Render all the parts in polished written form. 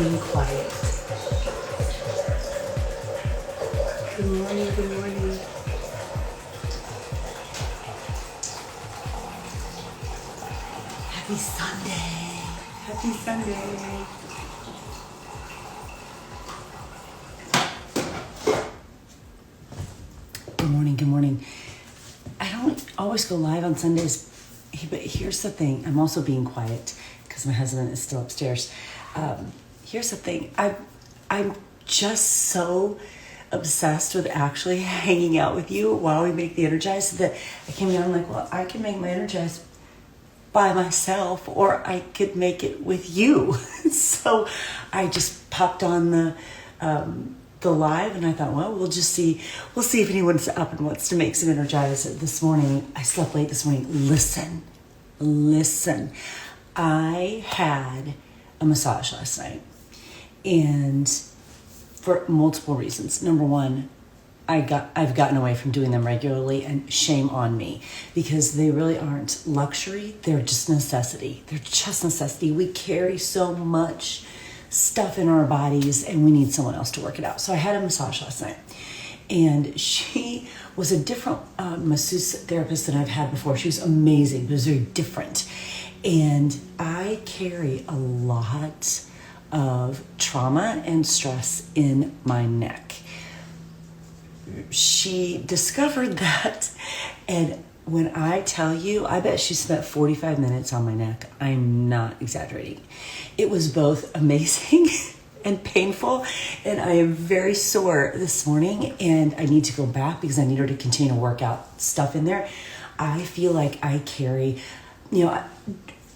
being quiet. Good morning, good morning. Happy Sunday. Happy Sunday. Good morning, good morning. I don't always go live on Sundays, but here's the thing. I'm also being quiet because my husband is still upstairs. Here's the thing. I'm just so obsessed with actually hanging out with you while we make the Energize that I came down like, well, I can make my Energize by myself or I could make it with you. So I just popped on the live and I thought, well, we'll see if anyone's up and wants to make some Energize this morning. I slept late this morning. Listen. I had a massage last night and for multiple reasons. Number one, I've gotten away from doing them regularly, and shame on me because they really aren't luxury. They're just necessity. We carry so much stuff in our bodies and we need someone else to work it out. So I had a massage last night and she was a different masseuse therapist than I've had before. She was amazing, but it was very different. And I carry a lot of trauma and stress in my neck. She discovered that, and when I tell you, I bet she spent 45 minutes on my neck. I'm not exaggerating. It was both amazing and painful, and I am very sore this morning, and I need to go back because I need her to continue to work out stuff in there. I feel like I carry,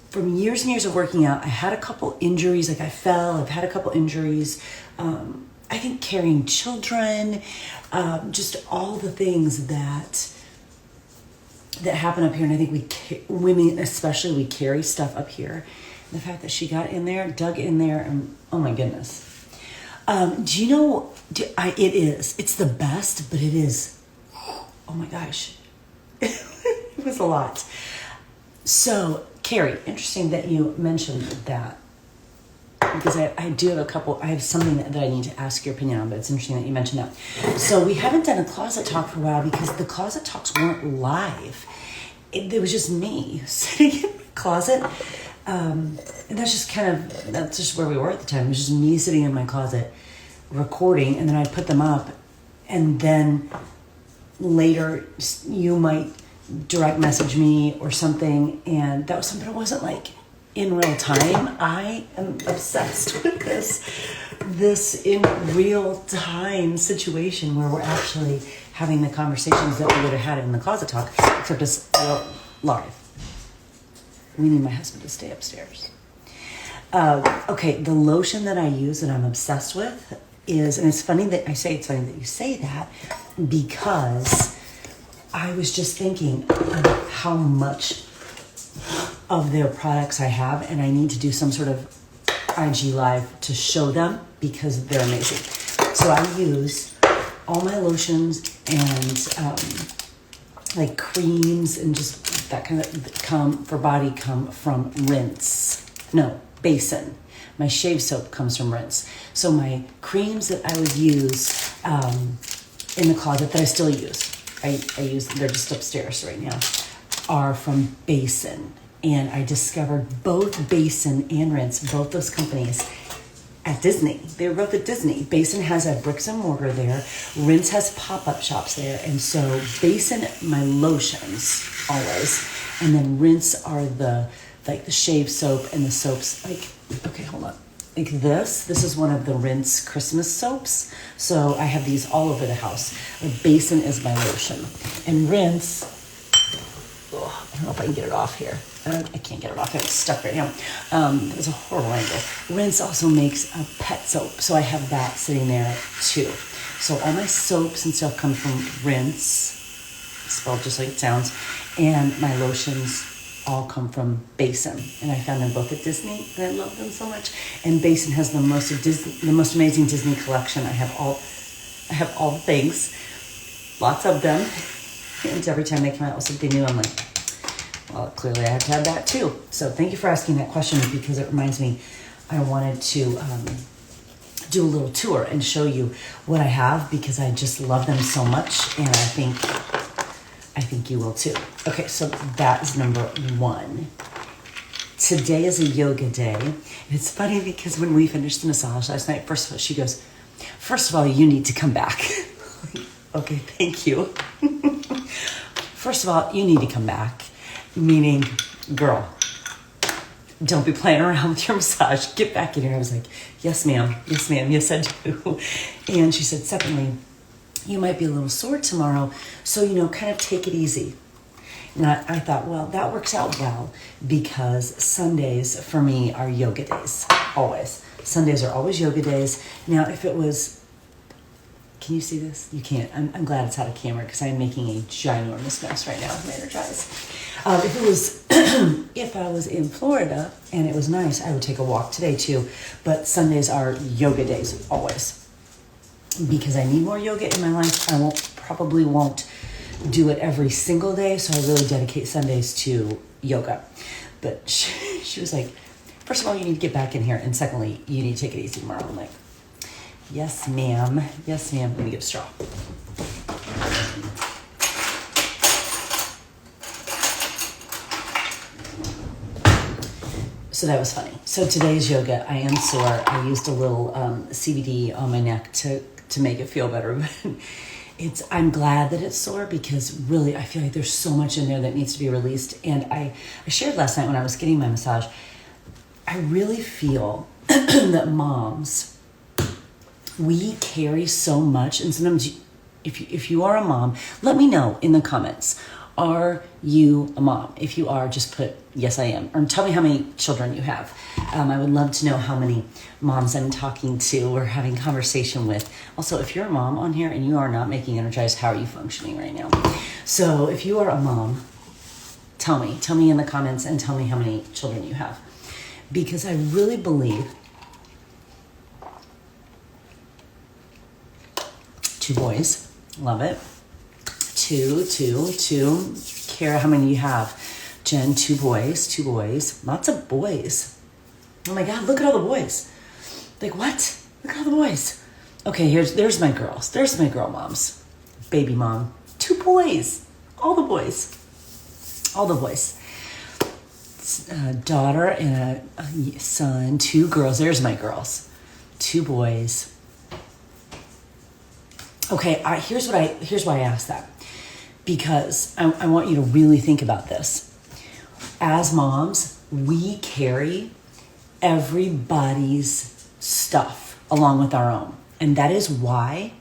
from years and years of working out, I had a couple injuries, like I fell, I've had a couple injuries. I think carrying children, just all the things that happen up here. And I think women especially, we carry stuff up here. And the fact that she got in there, dug in there, and oh my goodness. It's the best, but it is, oh my gosh. It was a lot. So, Carrie, interesting that you mentioned that because I do have I have something that I need to ask your opinion on, but it's interesting that you mentioned that. So we haven't done a closet talk for a while because the closet talks weren't live. It was just me sitting in my closet. And that's just where we were at the time. It was just me sitting in my closet recording, and then I'd put them up, and then later you might direct message me or something, and that was something that wasn't like in real time. I am obsessed with this in real time situation where we're actually having the conversations that we would have had in the closet talk, except it's live. We need my husband to stay upstairs. Okay, the lotion that I use that I'm obsessed with is, and it's funny that you say that because I was just thinking of how much of their products I have, and I need to do some sort of IG live to show them because they're amazing. So I use all my lotions and like creams and just that kind of come from Basin. My shave soap comes from Rinse. So my creams that I would use in the closet that I still use, they're just upstairs right now, are from Basin. And I discovered both Basin and Rinse, both those companies, at Disney. They were both at Disney. Basin has a bricks and mortar there. Rinse has pop-up shops there. And so Basin, my lotions always. And then Rinse are the shave soap and the soaps. Okay, hold on. Like this is one of the Rinse Christmas soaps. So I have these all over the house. Basin is my lotion. And Rinse, I don't know if I can get it off here. I can't get it off. It's stuck right now. It was a horrible angle. Rinse also makes a pet soap. So I have that sitting there too. So all my soaps and stuff come from Rinse, spelled just like it sounds. And my lotions all come from Basin. And I found them both at Disney and I love them so much. And Basin has the most amazing Disney collection. I have all the things, lots of them. And every time they come out with something new, I'm like, well, clearly I have to have that too. So thank you for asking that question because it reminds me, I wanted to do a little tour and show you what I have, because I just love them so much, and I think you will too. Okay, so that is number one. Today is a yoga day. And it's funny because when we finished the massage last night, first of all, she goes, first of all, you need to come back. Okay, thank you. First of all, you need to come back. Meaning, girl, don't be playing around with your massage. Get back in here. I was like, yes, ma'am. Yes, ma'am. Yes, I do. And she said, secondly, you might be a little sore tomorrow, so, kind of take it easy. And I thought, well, that works out well, because Sundays for me are yoga days, always. Sundays are always yoga days. Now, if it was, can you see this? You can't. I'm glad it's out of camera, because I'm making a ginormous mess right now with my Energize. If I was in Florida and it was nice, I would take a walk today too. But Sundays are yoga days, always. Because I need more yoga in my life. I probably won't do it every single day, so I really dedicate Sundays to yoga. But she was like, first of all, you need to get back in here, and secondly, you need to take it easy tomorrow. I'm like, yes, ma'am. Yes, ma'am. Let me get a straw. So that was funny. So today's yoga, I am sore. I used a little CBD on my neck to make it feel better. I'm glad that it's sore, because really I feel like there's so much in there that needs to be released. And I shared last night when I was getting my massage, I really feel that moms, we carry so much. And sometimes if you are a mom, let me know in the comments. Are you a mom? If you are, just put, yes, I am. Or tell me how many children you have. I would love to know how many moms I'm talking to or having conversation with. Also, if you're a mom on here and you are not making Energize, how are you functioning right now? So if you are a mom, tell me in the comments, and tell me how many children you have. Because I really believe 2 boys, love it. Two. Kara, how many do you have? Jen, 2 boys. Lots of boys. Oh my God, look at all the boys. Like, what? Look at all the boys. Okay, there's my girls. There's my girl moms. Baby mom. 2 boys. All the boys. Daughter and a son. 2 girls. There's my girls. 2 boys. Okay, here's why I asked that. Because I want you to really think about this. As moms, we carry everybody's stuff along with our own. And that is why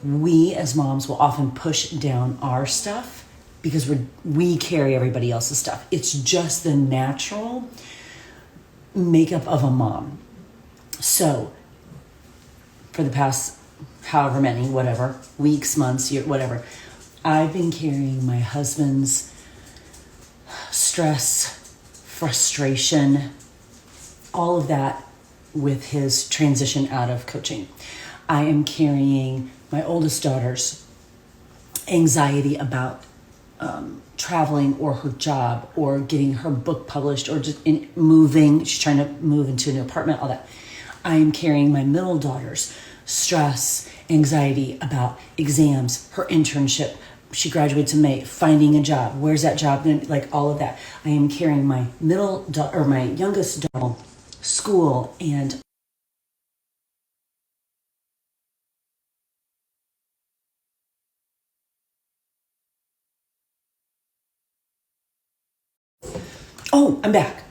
we as moms will often push down our stuff, because we carry everybody else's stuff. It's just the natural makeup of a mom. So for the past however many, whatever, weeks, months, year, whatever, I've been carrying my husband's stress, frustration, all of that with his transition out of coaching. I am carrying my oldest daughter's anxiety about traveling, or her job, or getting her book published, or just moving. She's trying to move into a new apartment, all that. I am carrying my middle daughter's stress, anxiety about exams, her internship. She graduates in May, finding a job. Where's that job? Like all of that. I am carrying my my youngest daughter, school, and oh, I'm back.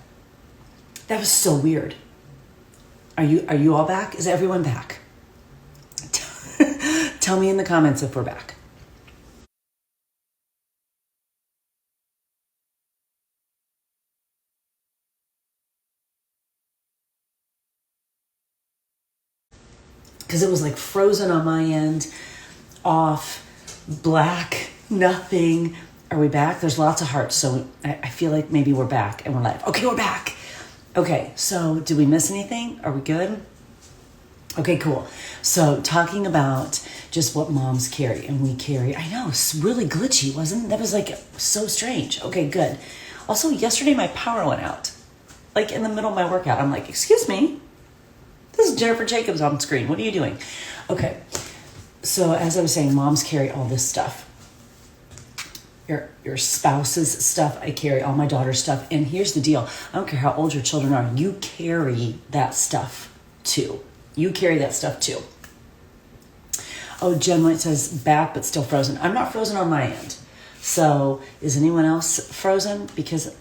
That was so weird. Are you all back? Is everyone back? Tell me in the comments if we're back. Because it was like frozen on my end, off, black, nothing. Are we back? There's lots of hearts, so I feel like maybe we're back and we're live. Okay, we're back. Okay, so did we miss anything? Are we good? Okay, cool. So talking about just what moms carry, and we carry, I know, it's really glitchy, wasn't it? That was like so strange. Okay, good. Also, yesterday my power went out, like in the middle of my workout. I'm like, excuse me, This is Jennifer Jacobs on screen. What are you doing? Okay. So as I was saying, moms carry all this stuff. Your spouse's stuff. I carry all my daughter's stuff. And here's the deal. I don't care how old your children are. You carry that stuff too. You carry that stuff too. Oh, Jen White says back but still frozen. I'm not frozen on my end. So is anyone else frozen? Because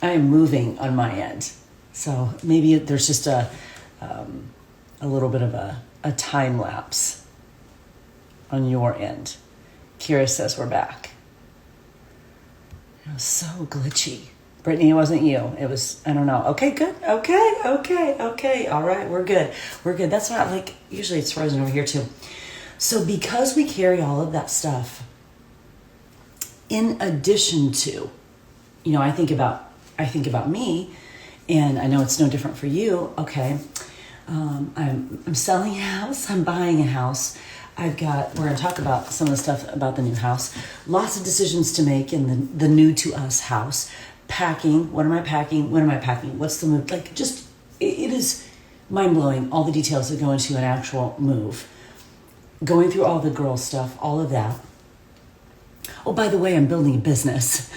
I am moving on my end. So maybe there's just a little bit of a time lapse on your end. Kira says we're back. It was so glitchy. Brittany, it wasn't you. It was, I don't know. Okay, good. Okay. All right, we're good. That's not like, usually it's frozen over here too. So because we carry all of that stuff, in addition to, I think about me, and I know it's no different for you. Okay, I'm selling a house. I'm buying a house. we're going to talk about some of the stuff about the new house. Lots of decisions to make in the new to us house. Packing. What am I packing? When am I packing? What's the move? It is mind-blowing, all the details that go into an actual move. Going through all the girl stuff, all of that. Oh, by the way, I'm building a business.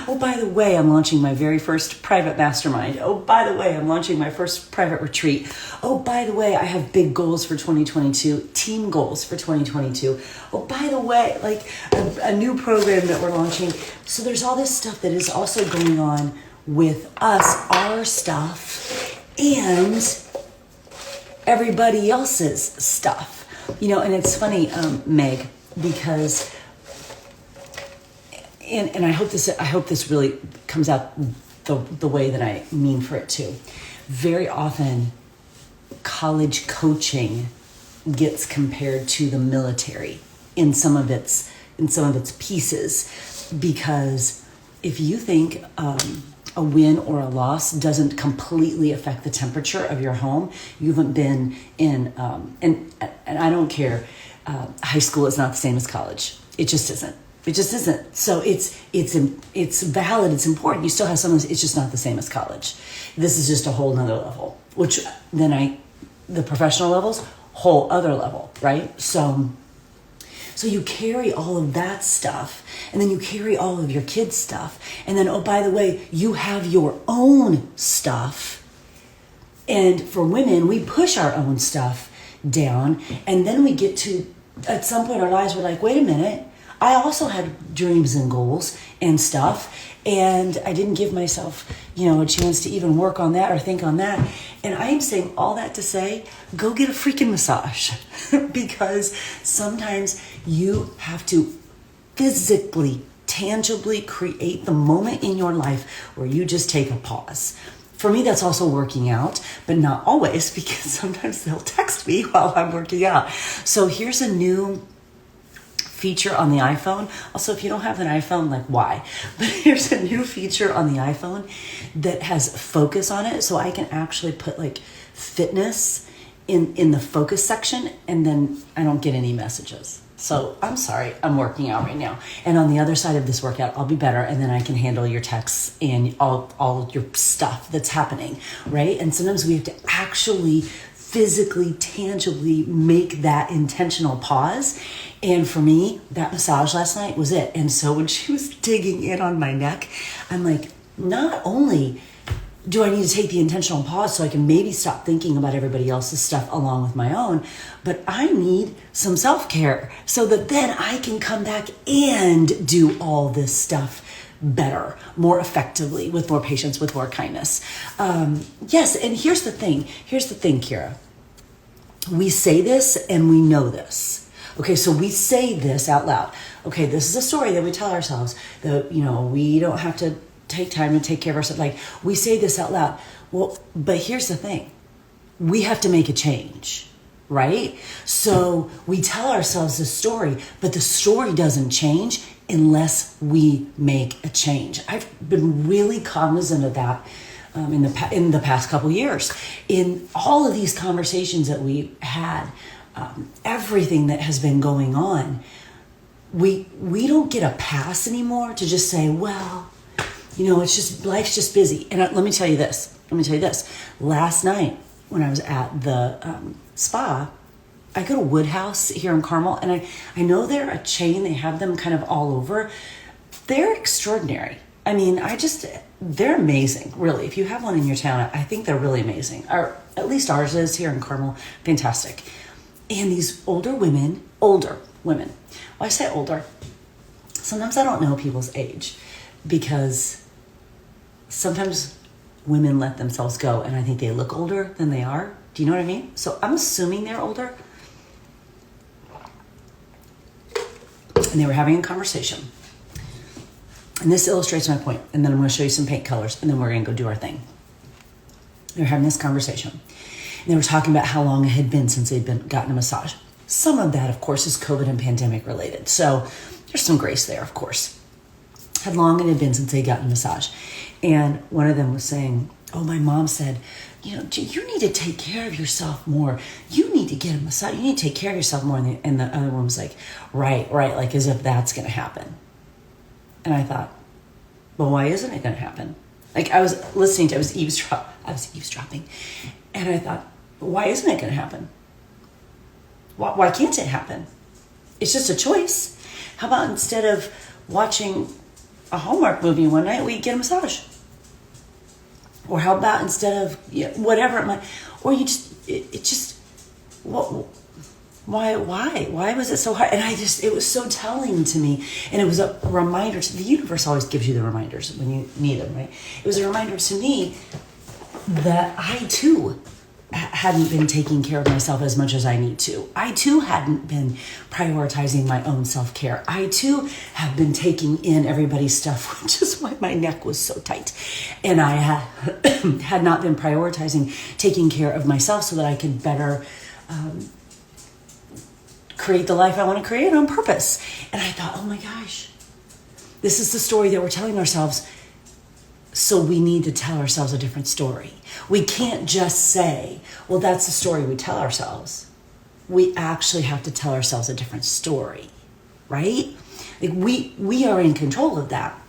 Oh, by the way, I'm launching my very first private mastermind. Oh, by the way, I'm launching my first private retreat. Oh, by the way, I have big goals for 2022, team goals for 2022. Oh, by the way, a new program that we're launching. So there's all this stuff that is also going on with us, our stuff, and everybody else's stuff. And it's funny, Meg, because... And I hope this really comes out the way that I mean for it to. Very often, college coaching gets compared to the military in some of its pieces, because if you think a win or a loss doesn't completely affect the temperature of your home, you haven't been in and I don't care. High school is not the same as college. It just isn't. It just isn't. So it's valid. It's important. You still have some. It's just not the same as college. This is just a whole nother level. Which then the professional levels, whole other level, right? So you carry all of that stuff, and then you carry all of your kids' stuff, and then by the way, you have your own stuff. And for women, we push our own stuff down, and then we get to at some point in our lives, we're like, wait a minute. I also had dreams and goals and stuff, and I didn't give myself, a chance to even work on that or think on that. And I am saying all that to say, go get a freaking massage because sometimes you have to physically, tangibly create the moment in your life where you just take a pause. For me, that's also working out, but not always, because sometimes they'll text me while I'm working out. So here's a new feature on the iPhone. Also, if you don't have an iPhone, why? But here's a new feature on the iPhone that has focus on it. So I can actually put fitness in the focus section, and then I don't get any messages. So I'm sorry, I'm working out right now. And on the other side of this workout, I'll be better. And then I can handle your texts and all your stuff that's happening, right? And sometimes we have to actually physically, tangibly make that intentional pause. And for me, that massage last night was it. And so when she was digging in on my neck, I'm like, not only do I need to take the intentional pause so I can maybe stop thinking about everybody else's stuff along with my own, but I need some self-care so that then I can come back and do all this stuff better, more effectively, with more patience, with more kindness. Yes, and here's the thing, Kira. We say this and we know this. Okay, so we say this out loud. Okay, this is a story that we tell ourselves that, we don't have to take time to take care of ourselves. We say this out loud. Well, but here's the thing. We have to make a change, right? So we tell ourselves this story, but the story doesn't change unless we make a change. I've been really cognizant of that in the past couple years. In all of these conversations that we had, everything that has been going on, we don't get a pass anymore to just say, it's just life's just busy. And let me tell you this. Last night, when I was at the spa, I go to Woodhouse here in Carmel, and I know they're a chain. They have them kind of all over. They're extraordinary. I mean, they're amazing, really. If you have one in your town, I think they're really amazing. Or at least ours is here in Carmel. Fantastic. And these older women. Well, I say older. Sometimes I don't know people's age because sometimes women let themselves go and I think they look older than they are. Do you know what I mean? So I'm assuming they're older. And they were having a conversation. And this illustrates my point. And then I'm going to show you some paint colors and then we're going to go do our thing. They were having this conversation. And they were talking about how long it had been since they'd gotten a massage. Some of that, of course, is COVID and pandemic related. So there's some grace there, of course. How long it had been since they'd gotten a massage. And one of them was saying, oh, my mom said, you need to take care of yourself more. You need to get a massage. You need to take care of yourself more. And the other one was like, right, like as if that's going to happen. And I thought, well, why isn't it going to happen? Like I was eavesdropping. And I thought, why isn't it going to happen? Why can't it happen? It's just a choice. How about instead of watching a Hallmark movie one night, we get a massage? Or how about instead of whatever it might, or you just, why was it so hard? And it was so telling to me. And it was a reminder the universe always gives you the reminders when you need them, right? It was a reminder to me that I too hadn't been taking care of myself as much as I need to. I too hadn't been prioritizing my own self-care. I too have been taking in everybody's stuff, which is why my neck was so tight. And I had not been prioritizing taking care of myself so that I could better create the life I want to create on purpose. And I thought, oh my gosh, this is the story that we're telling ourselves. So we need to tell ourselves a different story. We can't just say, well, that's the story we tell ourselves. We actually have to tell ourselves a different story, right? Like we are in control of that.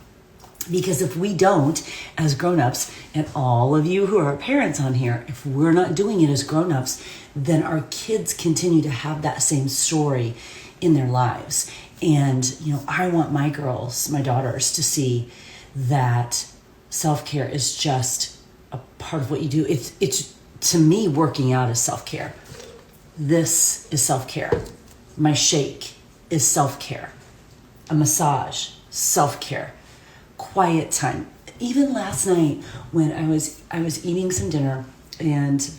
Because if we don't, as grown-ups, and all of you who are parents on here, if we're not doing it as grown-ups, then our kids continue to have that same story in their lives. And, I want my daughters to see that self-care is just a part of what you do. It's to me, working out is self-care. This is self-care. My shake is self-care. A massage, self-care. Quiet time. Even last night when I was eating some dinner and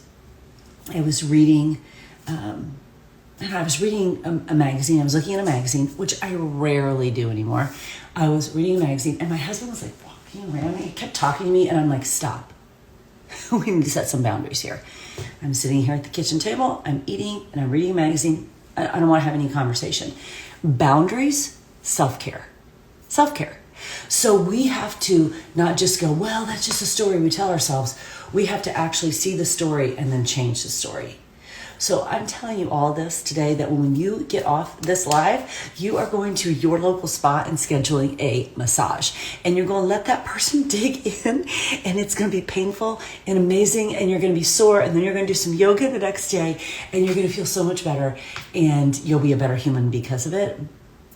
I was reading a magazine. I was looking at a magazine, which I rarely do anymore. I was reading a magazine and my husband was like walking around me. He kept talking to me and I'm like, stop. We need to set some boundaries here. I'm sitting here at the kitchen table. I'm eating and I'm reading a magazine. I don't want to have any conversation. Boundaries, self-care. Self-care. So we have to not just go, well, that's just a story we tell ourselves. We have to actually see the story and then change the story. So I'm telling you all this today that when you get off this live, you are going to your local spa and scheduling a massage. And you're going to let that person dig in and it's going to be painful and amazing and you're going to be sore and then you're going to do some yoga the next day and you're going to feel so much better and you'll be a better human because of it.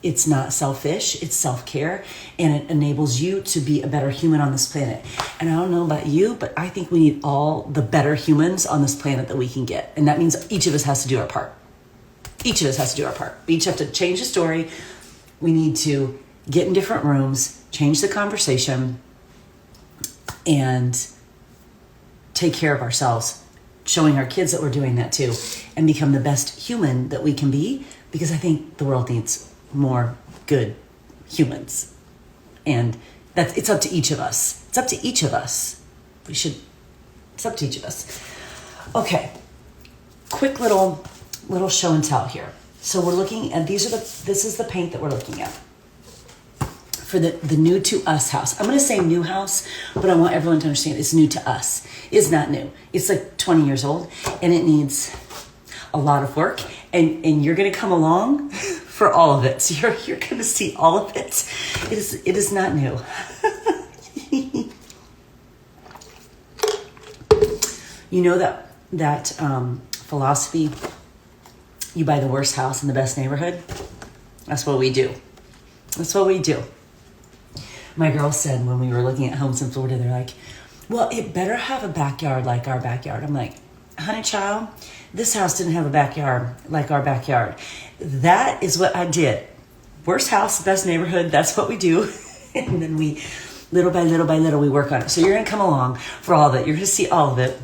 It's not selfish, it's self-care, and it enables you to be a better human on this planet. And I don't know about you, but I think we need all the better humans on this planet that we can get. And that means each of us has to do our part. Each of us has to do our part. We each have to change the story. We need to get in different rooms, change the conversation, and take care of ourselves, showing our kids that we're doing that too, and become the best human that we can be, because I think the world needs more good humans. And it's up to each of us. It's up to each of us. It's up to each of us. Okay. Quick little show and tell here. So we're looking at, this is the paint that we're looking at for the new to us house. I'm going to say new house, but I want everyone to understand it's new to us. It's not new. It's like 20 years old and it needs a lot of work and you're going to come along for all of it. So you're going to see all of it. It is not new. You know that philosophy, you buy the worst house in the best neighborhood? That's what we do. That's what we do. My girls said when we were looking at homes in Florida, they're like, well, it better have a backyard like our backyard. I'm like, honey child, this house didn't have a backyard like our backyard. That is what I did. Worst house, best neighborhood, that's what we do. And then we, little by little, we work on it. So you're going to come along for all of it. You're going to see all of it.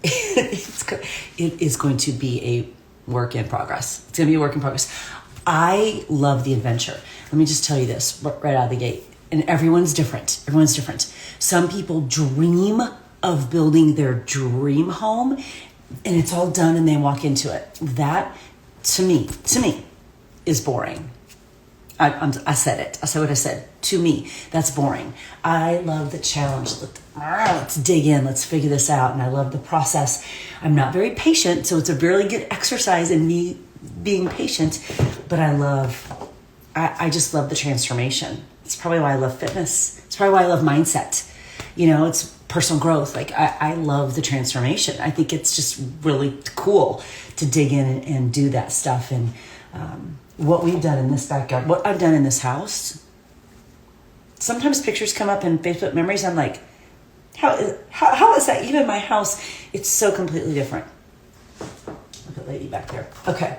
It is going to be a work in progress. It's going to be a work in progress. I love the adventure. Let me just tell you this right out of the gate. And everyone's different. Everyone's different. Some people dream of building their dream home and it's all done and they walk into it. That, to me, is boring. I said it. I said what I said. To me, that's boring. I love the challenge. Let's dig in. Let's figure this out. And I love the process. I'm not very patient, so it's a really good exercise in me being patient. But I just love the transformation. It's probably why I love fitness. It's probably why I love mindset. It's personal growth. Like I love the transformation. I think it's just really cool to dig in and do that stuff. And what we've done in this backyard, what I've done in this house. Sometimes pictures come up in Facebook memories. I'm like, how is that even my house? It's so completely different. Look at lady back there. Okay.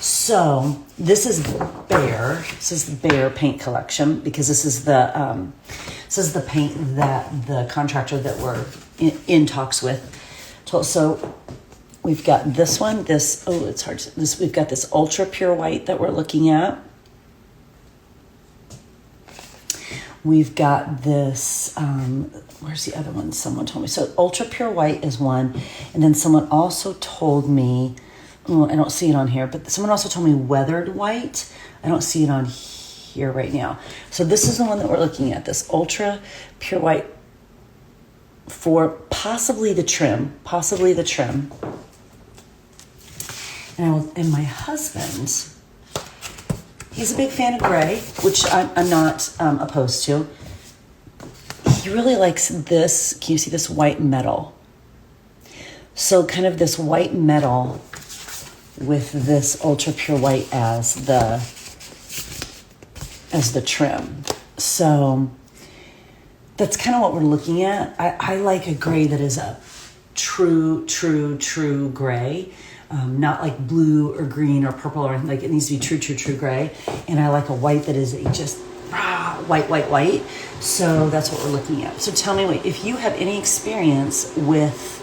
So this is Bear. This is the Bear paint collection because this is the paint that the contractor that we're in talks with. So we've got this one. We've got this ultra pure white that we're looking at. We've got this. Where's the other one? Someone told me. So ultra pure white is one, and then someone also told me. I don't see it on here, but someone also told me weathered white. I don't see it on here right now. So this is the one that we're looking at, this ultra pure white for possibly the trim. And my husband, he's a big fan of gray, which I'm not opposed to. He really likes this. Can you see this white metal? So kind of this white metal with this ultra pure white as the trim. So that's kind of what we're looking at. I like a gray that is a true gray, not like blue or green or purple or anything. Like it needs to be true gray. And I like a white that is a just white. So that's what we're looking at. So tell me, if you have any experience with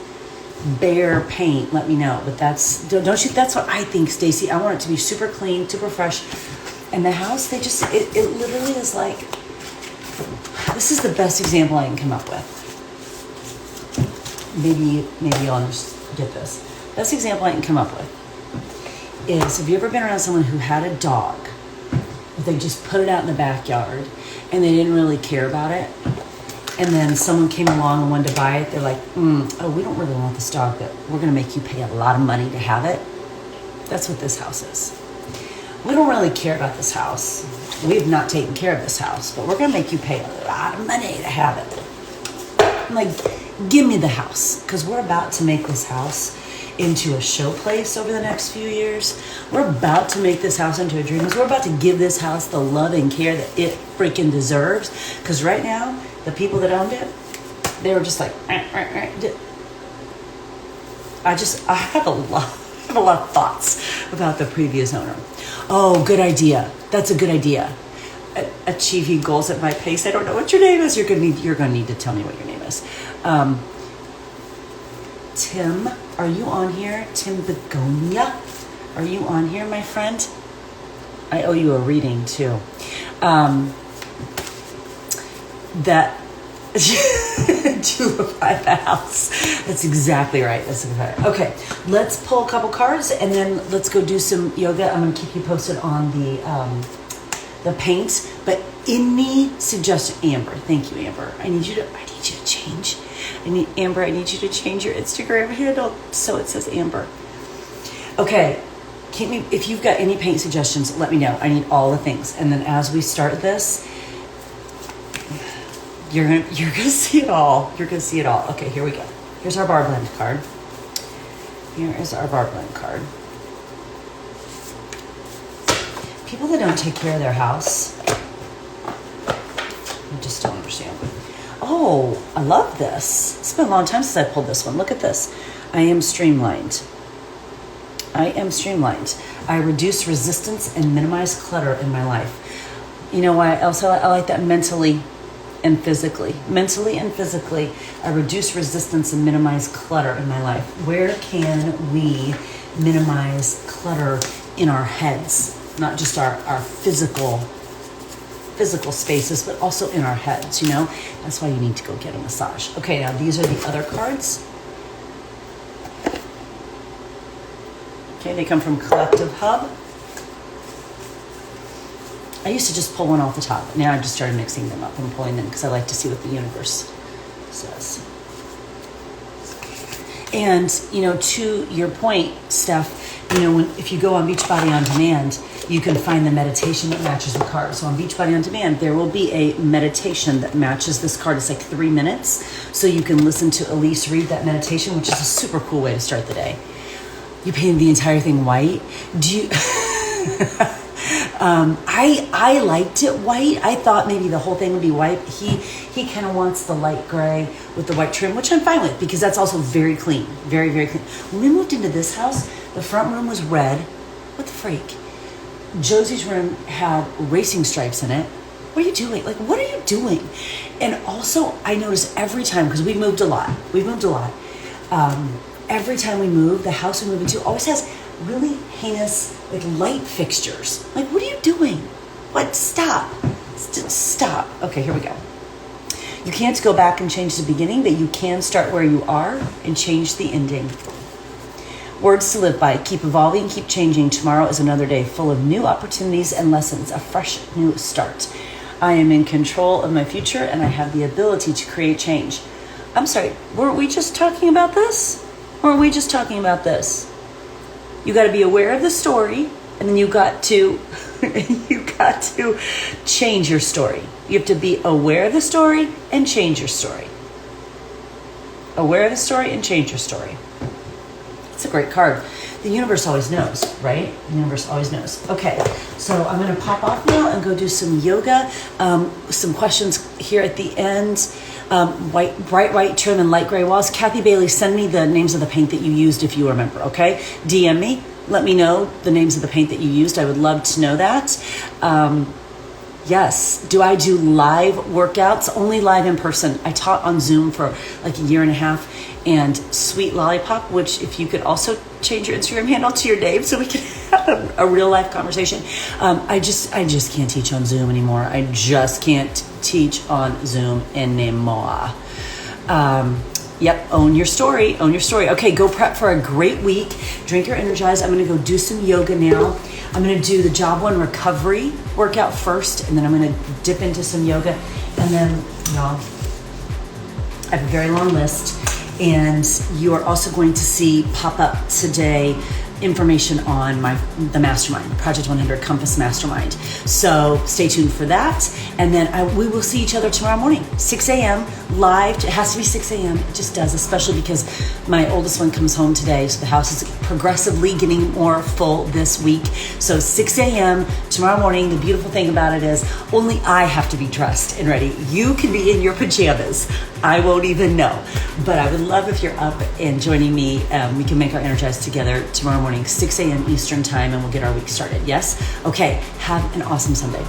Bear paint, let me know. But that's what I think, Stacy. I want it to be super clean, super fresh. And the house, it literally is like, this is the best example I can come up with. Maybe you'll get this. Best example I can come up with is, have you ever been around someone who had a dog, but they just put it out in the backyard and they didn't really care about it? And then someone came along and wanted to buy it. They're like, we don't really want this dog, but we're going to make you pay a lot of money to have it. That's what this house is. We don't really care about this house. We have not taken care of this house, but we're going to make you pay a lot of money to have it. I'm like, give me the house, because we're about to make this house into a show place over the next few years. We're about to make this house into a dream. We're about to give this house the love and care that it freaking deserves. Because right now, the people that owned it, they were just like, I have a lot of thoughts about the previous owner. Oh, good idea. That's a good idea. Achieving goals at my pace. I don't know what your name is. You're gonna need to tell me what your name is. Tim, are you on here? Tim Begonia, are you on here, my friend? I owe you a reading too. That Julify the house. That's exactly right. Okay, let's pull a couple cards and then let's go do some yoga. I'm gonna keep you posted on the paint. But any suggestion, Amber? Thank you, Amber. I need you to change. I need you to change your Instagram handle so it says Amber. Okay, if you've got any paint suggestions, let me know. I need all the things. And then as we start this, you're gonna see it all. You're gonna see it all. Okay, here we go. Here's our bar blend card. Here is our bar blend card. People that don't take care of their house, I just don't understand. Oh, I love this. It's been a long time since I pulled this one. Look at this. I am streamlined. I am streamlined. I reduce resistance and minimize clutter in my life. You know why? Also, I like that mentally and physically. Mentally and physically, I reduce resistance and minimize clutter in my life. Where can we minimize clutter in our heads? Not just our physical spaces, but also in our heads, you know? That's why you need to go get a massage. Okay, now these are the other cards. Okay, they come from Collective Hub. I used to just pull one off the top. Now I've just started mixing them up and pulling them because I like to see what the universe says. And, you know, to your point, Steph, you know, if you go on Beachbody On Demand, you can find the meditation that matches the card. So on Beachbody On Demand, there will be a meditation that matches this card. It's like 3 minutes. So you can listen to Elise read that meditation, which is a super cool way to start the day. You painted the entire thing white. Do you... I liked it white. I thought maybe the whole thing would be white. He kind of wants the light gray with the white trim, which I'm fine with because that's also very clean. Very, very clean. When we moved into this house, the front room was red. What the freak? Josie's room had racing stripes in it. What are you doing? Like, what are you doing? And also, I notice every time, because we've moved a lot. Every time we move, the house we move into always has really heinous, like, light fixtures. Like, what are you doing? What? Stop. Stop. Okay, here we go. You can't go back and change the beginning, but you can start where you are and change the ending. Words to live by. Keep evolving, keep changing. Tomorrow is another day full of new opportunities and lessons, a fresh new start. I am in control of my future and I have the ability to create change. I'm sorry, weren't we just talking about this? You got to be aware of the story, and then you got to change your story. You have to be aware of the story and change your story. Aware of the story and change your story. It's a great card. The universe always knows, right? The universe always knows. Okay, so I'm going to pop off now and go do some yoga. Some questions here at the end. Bright white trim and light gray walls. Kathy Bailey, send me the names of the paint that you used if you remember, okay? DM me. Let me know the names of the paint that you used. I would love to know that. Yes. Do I do live workouts? Only live in person. I taught on Zoom for like a year and a half. And Sweet Lollipop, which if you could also change your Instagram handle to your name so we can have a real life conversation. I just can't teach on Zoom anymore. I just can't teach on Zoom anymore. Yep, own your story. Okay, go prep for a great week. Drink your Energize. I'm going to go do some yoga now. I'm going to do the Job 1 recovery workout first, and then I'm going to dip into some yoga. And then, y'all, I have a very long list. And you are also going to see pop up today information on the mastermind, Project 100 Compass Mastermind. So stay tuned for that. And then we will see each other tomorrow morning, 6 a.m. live. It has to be 6 a.m. It just does, especially because my oldest one comes home today. So the house is progressively getting more full this week. So 6 a.m. tomorrow morning. The beautiful thing about it is only I have to be dressed and ready. You can be in your pajamas. I won't even know. But I would love if you're up and joining me. We can make our Energize together tomorrow morning, 6 a.m. Eastern time, and we'll get our week started. Yes? Okay. Have an awesome Sunday.